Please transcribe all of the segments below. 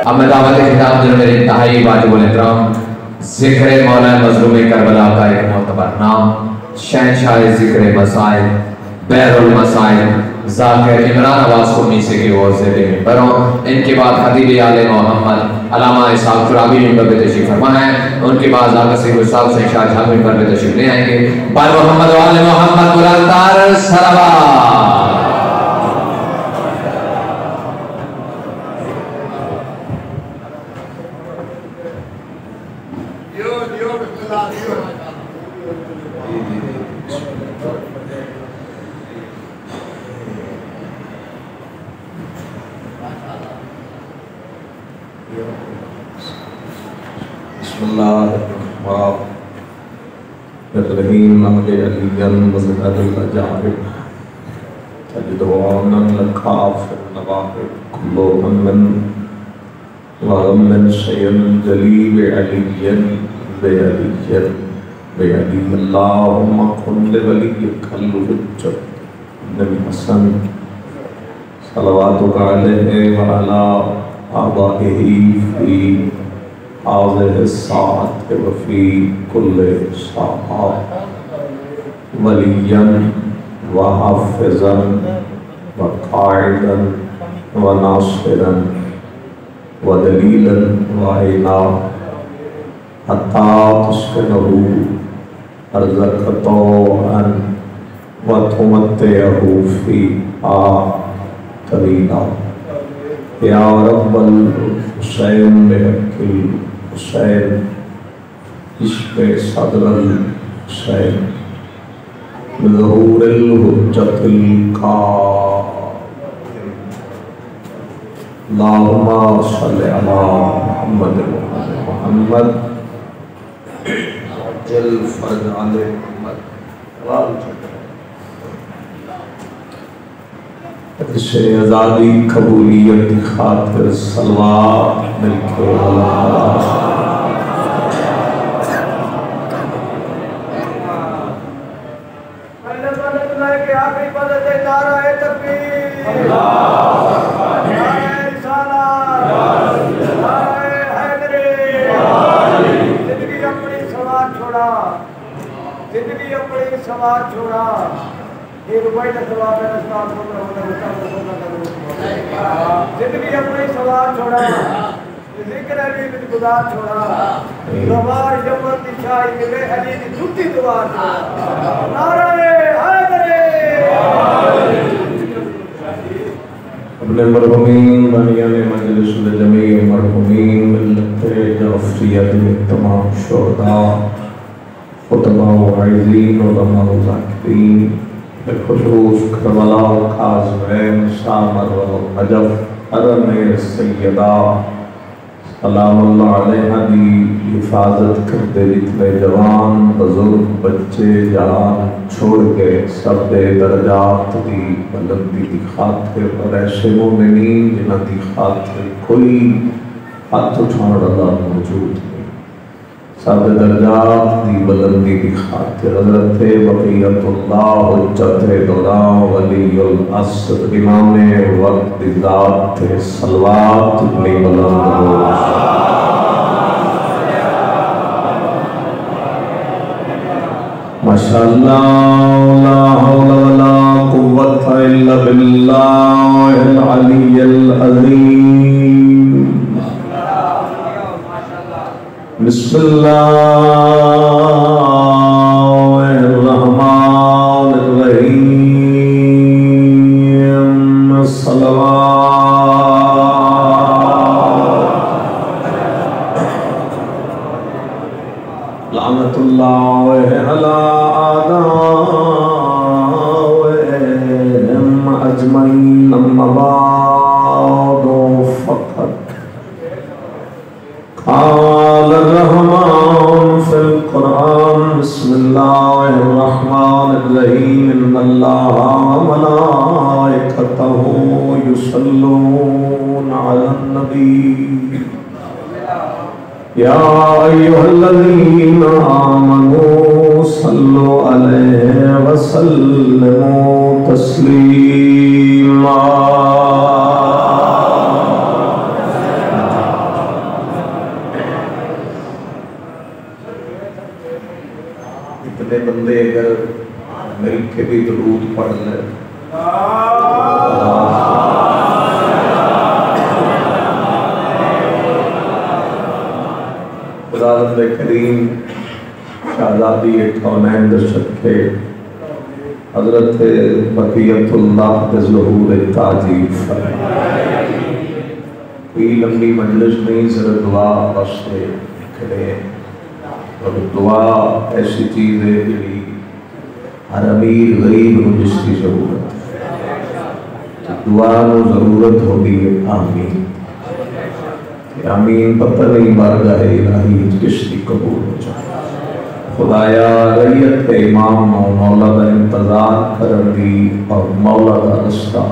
اب میں دعوت خطاب جو میرے انتہائی واجب الاحترام ذکر مولا مظلوم کربلا کا ایک معتبر نام شہنشاہ ذکر مسائل بیر المسائل ذاکر عمران عباس قمی سے کہ وہ زیر منبروں ان کے بعد خطیب آل محمد علامہ اسحاق ترابی منبر پہ تشریف فرما ہے، ان کے بعد آقا سید گستاخ حسین شاہ جھاگ منبر پہ تشریف لے آئیں گے۔ بر محمد و آل محمد بلند تر صلوات۔ بسم اللہ الرحمن الرحیم نمد علیاً مزدد الجارب تجدوانا لکاف النواقب کلو من وغمن شیئن جلیب علیاً بعلی اللہم قل ولیک الحجت نبی حسن صلواتک علیہ وعلا آبائہ فی حاضر الساعت وفی کل ساعت ولیاً وحافظاً وقائداً وناصراً ودلیلاً وعینا حتی تسکنہو ارزق طوعاً وتمتعہو فیہا طویلا۔ یا رب الحسین بحق الحسین عشق صدر الحسین بظہور الحجت القائم اللہم صلی علی محمد محمد عجل فرج علی محمد سے ازادی قبولیت خاطر صلوات ملکے اللہ۔ زندگی اپنی سوال چھوڑا یہ روپائی کا سواب ہے اسلام کو زندگی اپنی سوال چھوڑا ذکر علی بن گزار چھوڑا دوار جبر شاہی ملے علی کی جھوٹی دوار چھوڑا نعرہ حیدری۔ اپنے مرحومین بانیان مجلس جمیع مرحومین ملت جعفریت میں تمام شہداء خطباء و عائزین علماء و ذاکرین بالخصوص کربلا و قازوین سامر و نجف حرم سیدہ سلام اللہ علیہ دی حفاظت کرتے جتنے جوان بزرگ بچے جان چھوڑ کے سب درجات دی بلندی دی خاطر اور ایسے مومنین جنہ دی خاطر کوئی ہاتھ اٹھانا اللہ موجود نہیں، سب درجات دی بلندی دی خاطر حضرت بقیت اللہ حجت دوران ولی الاسد امام وقت دی ذات صلوات اتنی بلند ہو۔ ماشاءاللہ لا حول ولا قوت الا باللہ العلی العظیم۔ بسم اللہ الرحمن الرحیم صلوات لعنت اللہ علی آدائهم اجمعین اما بعد فقط قال الرحمن في القرآن بسم الله الرحمن الرحيم إن الله وملائكته يصلون على النبي يا أيها الذين آمنوا صلوا عليه وسلموا تسليما۔ اتنے بندے اگر مل کے بھی درود پڑھ لیں خداوند کریم شہزادی کونین دے صدقے حضرت بقیت اللہ کے ظہور تاجی فرمائے. کوئی لمبی مجلس نہیں، صرف دعا واسطے کھڑے، اور دعا ایسی چیز ہے جڑی ہر امیر غریب کو جس کی ضرورت ہے. دعا کو ضرورت ہوگی آمین. آمین پتہ نہیں بارگاہ الہی کس کی قبول ہو جائے. خدایا ریت امام و مولا دا انتظار کرن دی اور مولا دا رستہ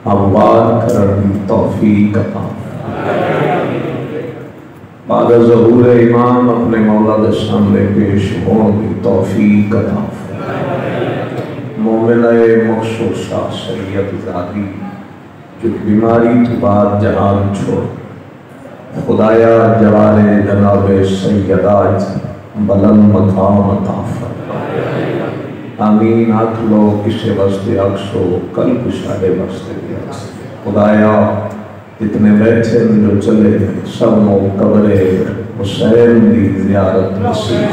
ہموار کرن دی توفیق عطا. بعد ظہور امام اپنے مولا دے سامنے پیش ہون دی توفیق عطا. مومنہ مخصوصہ سید زادی جو بیماری تو بعد جہان چھوڑ، خدایا جوال جناب سیدات بلند مقام عطا فرمائے. آمین. آنکھ لو کسے واسطے اکسو قلب ساڑے واسطے بھی اکسو. خدایا جتنے بیٹھے جو چلے سب نو قبر حسین دی زیارت نصیب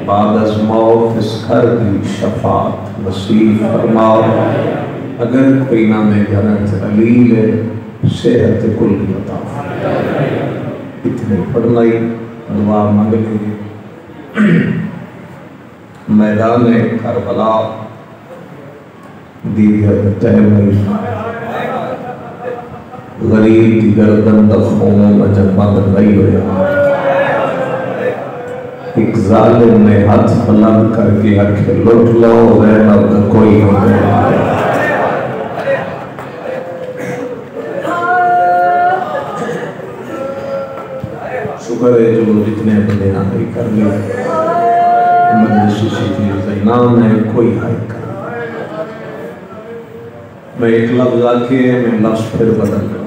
بعد از موت اس گھر دی شفاعت نصیب فرماؤ. اگر کوئی نام جنت علیل ہے صحت کلی عطا فرمائے. اتنے پڑھنا ہی دعا مانگ لیجیے. میدان کربلا دیگر تہمل غریب دی گردن دا خون جب بند نہیں ہویا. ایک ظالم نے ہاتھ بلند کر کے آنکھیں لٹ لو زینب کا کوئی نہیں. شکر ہے جو جتنے بندے آئی کر لے مجلس اسی چیز نام ہے کوئی آئی کر. میں ایک لفظ آکے میں لفظ پھر بدل کروں.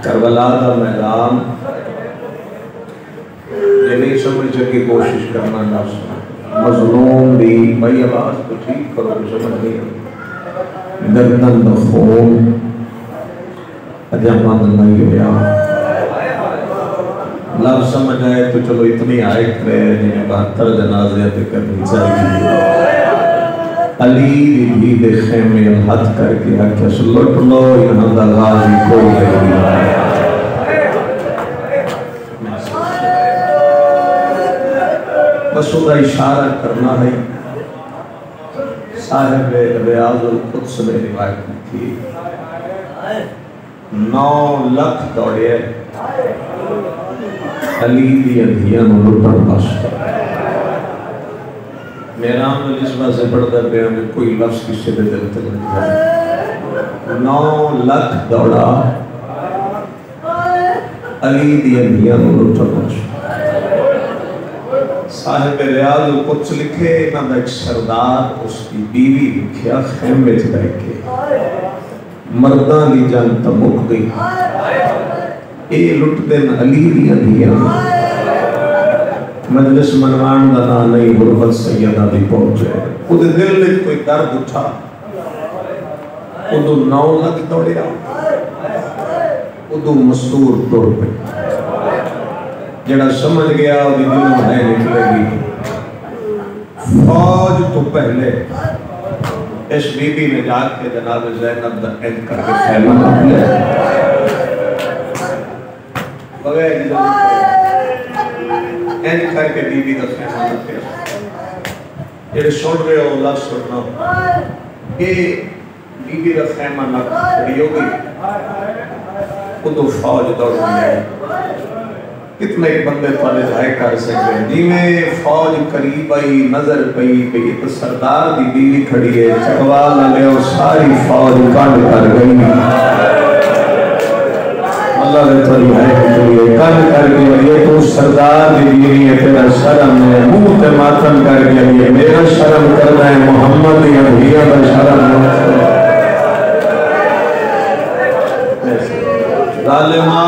کربلا کا میدان یہ نہیں سمجھے کی کوشش کرنا نفس مظلوم بھی بھائی آواز کو ٹھیک کرو سمجھ نہیں گردن خون اجامت نہیں ہویا. لفظ سمجھ آئے تو چلو اتنی آئے کرے جنہیں 72 جنازے پہ کرنی چاہیے. علی بھی دے خیمے ہاتھ کر کے آکھے لٹ لو یہاں دا غازی کوئی نہیں. بس وہ اشارہ کرنا ہے. صاحب ریاض القدس نے روایت کی 9 لاکھ دوڑے علی دی اندھیاں لٹن واسطے. میرا ہم اس بات سے پڑھتا پہ ہمیں کوئی لفظ کسی دے دل تک نہیں جائے. 9 لاکھ دوڑا علی دی اندھیاں لٹن واسطے. صاحب ریاض القدس لکھے انہاں دا ایک سردار اس کی بیوی لکھیا خیمے چ بیٹھ کے مرداں دی جنگ تے مک گئی. اے لٹ دین علی دی اندھیاں مجلس منوان دا نا نہیں غربت سیدہ دی پہنچے. خود دل میں کوئی درد اٹھا ادو 9 لاکھ دوڑیا ادو مسور ٹوڑ پہ جڑا سمجھ گیا وہ دل میں نکلے گی. فوج تو پہلے اس بی بی نے جا کے جناب زینب دا عید کر کے خیمہ نکلے بغیر عید کر کے بی بی دا خیمہ نکلے. جڑے سن رہے ہو لفظ سننا یہ بی بی دا خیمہ نکلی ہو گئی. ادو فوج دوڑ گئی. کتنے بندے تھوڑے جائے کر سکتے ہیں جی میں فوج قریب آئی نظر پئی کہ یہ تو سردار دی بیوی کھڑی ہے چکوال لے اور ساری فوج کانڈ کر گئی. اللہ نے تھوڑی ہے کہ کانڈ کر گئی یہ تو سردار دی بیوی ہے تیرا شرم ہے منہ تے ماتم کر گئی میرا شرم کرنا ہے محمد یا بھیا کا شرم ظالمہ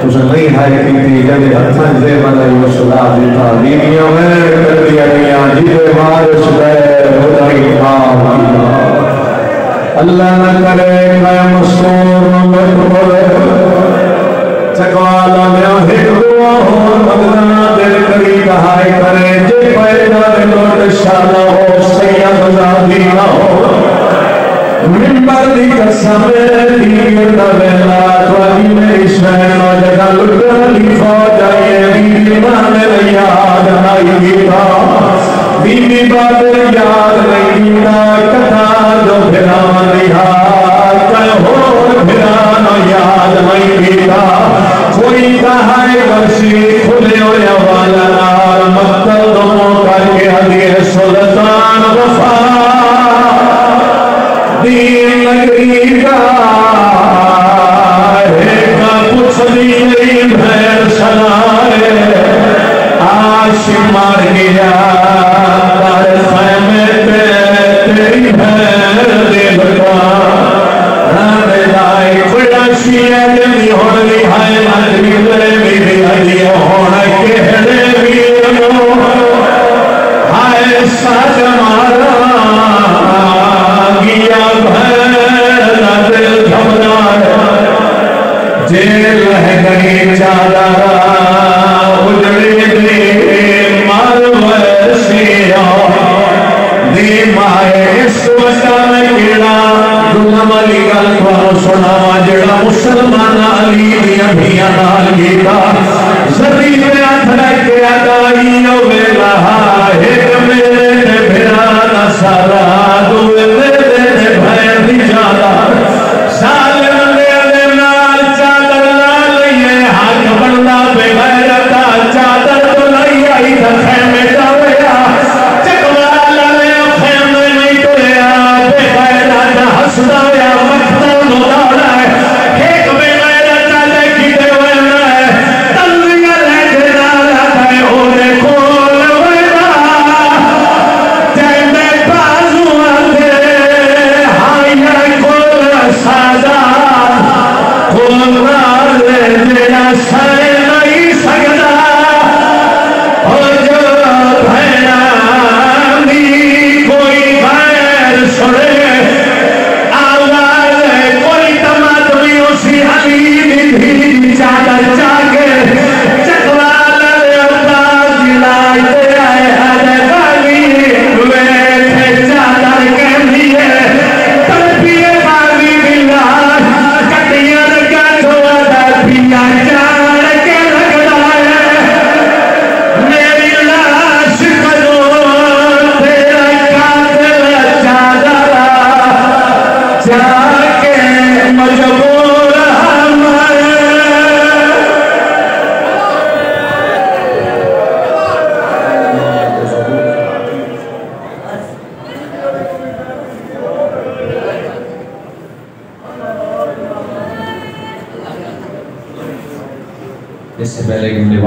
تُسے نہیں ہے کی تھی جدے ہتھن دے بنائی وصلہ دیتا دینیوں میں کر دیا گیا جدے وارس دے خدای اللہ نہ کرے میں مستور مطبول چکوالا میں ہٹ دعا ہو مدنہ دل کری کہائی کرے جے پیدا دلوٹ شانہ ہو سید زادی نہ ہو منبر دی قسم دیر دویلا توالی میری شہن و جگہ لٹر لیفا جائے بی مان یاد نائی گیتا بی بادر یاد نہیں گیتا کتا جو بھران یاد کہور بھران یاد نہیں گیتا کوئی کہائی ورشی کھلے و یوالا نار مقتل دموں کر کے حدیع سلطان وفا دین لگی کا ہے کا کچھ دین بھیر سنائے آش مار گیا تار خیمے پہ تیری بھیر دل کا رانے دائی کھڑا شیئے دلی ہوڑی ہائے مجھلی لے میری علی ہوڑا کہڑے ویرنو ہائے ساج مارا گیا بھیرہ دل جھمنا ہے جیل ہے گئی چادرہ اجڑی دی مروشیہ دی مائے اس وقت میں کیڑا دلم علی گلکوارو سنا جڑا مسلمان علی دیا بھیا نال گیتا زدی میں اتھرے کے ادائیوں میں لہا ایک میرے بھرانا سارا دوے میرے بھیر دی جانا سالم میرے نال چادر لائیے حق بڑھنا بے غیرتا چادر تو لائی آئی تھا خیمے جاویا چکوالا لے خیمے نہیں تویا بے غیرتا حسنا یا مقتل مدارا ہے ایک بے غیرتا لے کی دے وینا ہے تلویا لے جنالا ہے اونے کھول وینا جائنے بازو آتے ہائیے کھول سازا کھول رالے جنا سائے نہیں سکتا اور جو بھینا دی کوئی غیر سنے آواز کوئی تماتمی اسی حلی بھی چادر چاکے چکوالا عباس جلائی دے آئے حد غالی ویٹھے چادر کے لیے تربیے باغی بلا کٹیاں کا چھوڑا دربیاں چار کے لگڑا ہے میری لاش قدور تیرا قاتل چادرہ جاکے مجبور ہمارے اس سے پہلے کہ ہم نے